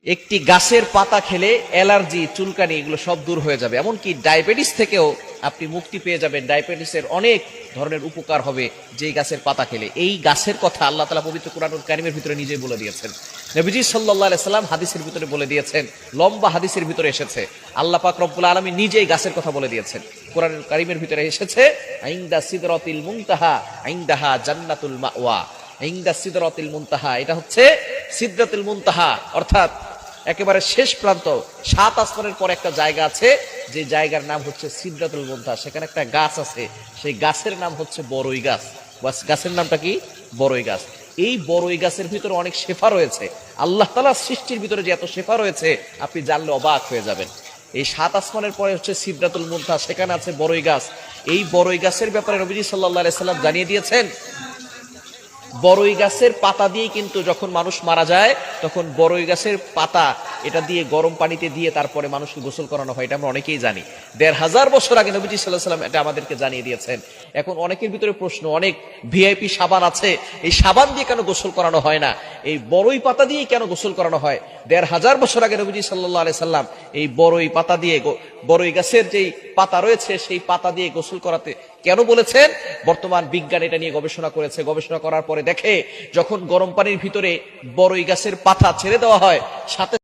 একটি গাছের পাতা খেলে অ্যালার্জি, চুলকানি এগুলো সব দূর হয়ে যাবে। এমনকি ডায়াবেটিস থেকেও আপনি মুক্তি পেয়ে যাবেন। ডায়াবেটিসের অনেক ধরনের উপকার হবে যেই গাছের পাতা খেলে। এই গাছের কথা আল্লাহ তাআলা পবিত্র কুরআনুল কারীমের ভিতরে নিজেই বলে দিয়েছেন। নবীজি সাল্লাল্লাহু আলাইহি সাল্লাম হাদিসের ভিতরে বলে দিয়েছেন, লম্বা হাদিসের ভিতরে এসেছে আল্লাহ পাক রব্বুল আলামিন নিজেই গাছের কথা বলে দিয়েছেন। কুরআনুল কারীমের ভিতরে এসেছে, আইন্দা সিদরাতিল মুনতাহা আইন্দাহা জান্নাতুল মাওয়া। আইন্দা সিদরাতিল মুনতাহা, এটা হচ্ছে সিদরাতুল মুনতাহা, অর্থাৎ একেবারে শেষ প্রান্ত। 7 আসমানের পর একটা জায়গা আছে, যে জায়গার নাম হচ্ছে সিদরাতুল মুনতাহা। সেখানে একটা গাছ আছে, সেই গাছের নাম হচ্ছে বড়ই গাছ। গাছের নামটা কি? বড়ই গাছ। এই বড়ই গাছের ভিতরে অনেক শেফা রয়েছে। আল্লাহ তাআলার সৃষ্টির ভিতরে যে এত শেফা রয়েছে, আপনি জানলে অবাক হয়ে যাবেন। এই 7 আসমানের পরে হচ্ছে সিদরাতুল মুনতাহা, সেখানে আছে বড়ই গাছ। এই বড়ই গাছের ব্যাপারে নবীজি সাল্লাল্লাহু আলাইহি সাল্লাম জানিয়ে দিয়েছেন, বড়ই গাছের পাতা দিয়ে কিন্তু যখন মানুষ মারা যায়, তখন বড়ই গাছের পাতা এটা দিয়ে গরম পানিতে দিয়ে তারপরে মানুষকে গোসল করানো হয়। এটা আমরা অনেকেই জানি। 1500 বছর আগে নবীজি সাল্লাল্লাহু আলাইহি সাল্লাম এটা আমাদেরকে জানিয়ে দিয়েছেন। এখন অনেকের ভিতরে প্রশ্ন, অনেক ভিআইপি সাবান আছে, এই সাবান দিয়ে কেন গোসল করানো হয় না? এই বড়ই পাতা দিয়ে কেন গোসল করানো হয়? 1500 বছর আগে নবীজি সাল্লাল্লাহু আলাইহি সাল্লাম এই বড়ই পাতা দিয়ে, বড়ই গাছের যেই পাতা রয়েছে সেই পাতা দিয়ে গোসল করাতে কেন বলেছেন? বর্তমান বিজ্ঞান এটা নিয়ে গবেষণা করেছে। গবেষণা করার পরে দেখে, যখন গরম পানির ভিতরে বড়ই গাছের পাতা ছেড়ে দেওয়া হয়, সাথে